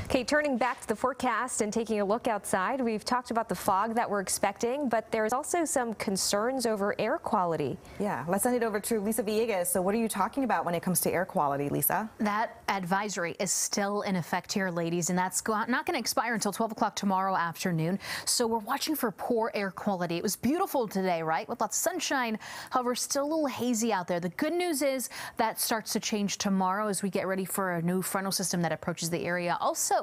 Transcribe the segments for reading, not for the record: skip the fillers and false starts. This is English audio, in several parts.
Okay, turning back to the forecast and taking a look outside, we've talked about the fog that we're expecting, but there's also some concerns over air quality. Yeah, let's send it over to Lisa Villegas. So what are you talking about when it comes to air quality, Lisa? That advisory is still in effect here, ladies, and that's not going to expire until 12 o'clock tomorrow afternoon. So we're watching for poor air quality. It was beautiful today, right, with lots of sunshine. However, still a little hazy out there. The good news is that starts to change tomorrow as we get ready for a new frontal system that approaches the area. Also,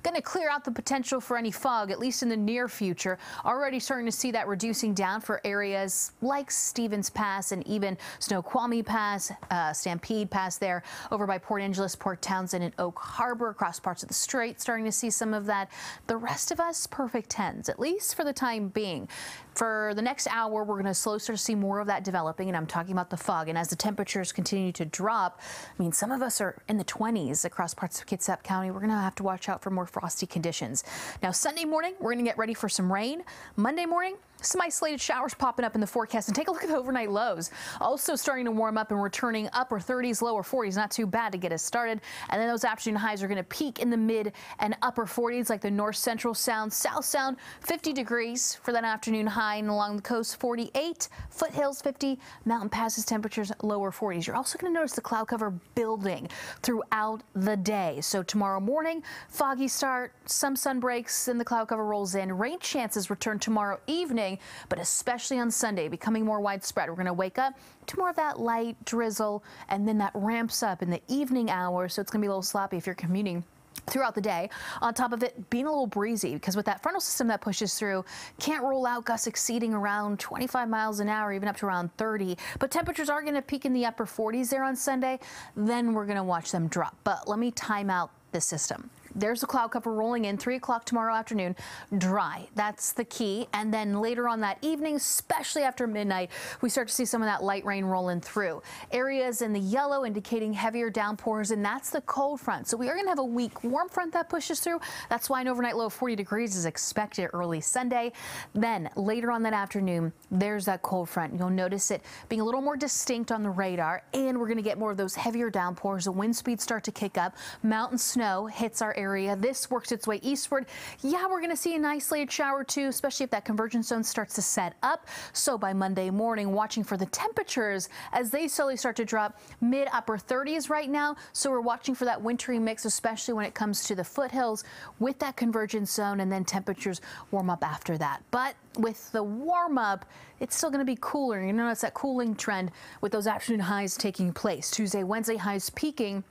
going to clear out the potential for any fog, at least in the near future. Already starting to see that reducing down for areas like Stevens Pass and even Snoqualmie Pass, Stampede Pass there over by Port Angeles, Port Townsend, and Oak Harbor, across parts of the strait. Starting to see some of that. The rest of us, perfect 10s, at least for the time being. For the next hour, we're going to slowly start to see more of that developing, and I'm talking about the fog. And as the temperatures continue to drop, I mean, some of us are in the 20s across parts of Kitsap County. We're going to have to watch out for more frosty conditions. Now, Sunday morning, we're going to get ready for some rain. Monday morning, some isolated showers popping up in the forecast, and take a look at the overnight lows. Also starting to warm up and returning upper 30s, lower 40s. Not too bad to get us started. And then those afternoon highs are going to peak in the mid and upper 40s, like the north central sound, south sound, 50 degrees for that afternoon high, and along the coast 48, foothills 50, mountain passes temperatures lower 40s. You're also going to notice the cloud cover building throughout the day. So tomorrow morning, foggy start, some sun breaks, and the cloud cover rolls in. Rain chances return tomorrow evening, but especially on Sunday, becoming more widespread. We're going to wake up to more of that light drizzle, and then that ramps up in the evening hours, so it's going to be a little sloppy if you're commuting throughout the day. On top of it being a little breezy, because with that frontal system that pushes through, can't rule out gusts exceeding around 25 miles an hour, even up to around 30. But temperatures are going to peak in the upper 40s there on Sunday. Then we're going to watch them drop. But let me time out this system. There's the cloud cover rolling in 3 o'clock tomorrow afternoon. Dry. That's the key. And then later on that evening, especially after midnight, we start to see some of that light rain rolling through. Areas in the yellow indicating heavier downpours, and that's the cold front. So we are going to have a weak warm front that pushes through. That's why an overnight low of 40 degrees is expected early Sunday. Then later on that afternoon, there's that cold front. You'll notice it being a little more distinct on the radar, and we're going to get more of those heavier downpours. The wind speeds start to kick up. Mountain snow hits our area. This works its way eastward. Yeah, we're going to see an isolated shower too, especially if that convergence zone starts to set up. So by Monday morning, watching for the temperatures as they slowly start to drop mid upper 30s right now. So we're watching for that wintry mix, especially when it comes to the foothills with that convergence zone, and then temperatures warm up after that. But with the warm up, it's still going to be cooler. You notice that cooling trend with those afternoon highs taking place. Tuesday, Wednesday highs peaking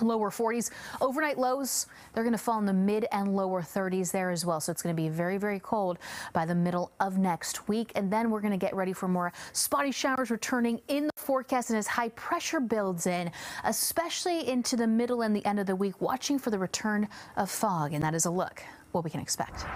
lower 40s. Overnight lows, they're going to fall in the mid and lower 30s there as well. So it's going to be very, very cold by the middle of next week. And then we're going to get ready for more spotty showers returning in the forecast, and as high pressure builds in, especially into the middle and the end of the week, watching for the return of fog. And that is a look what we can expect.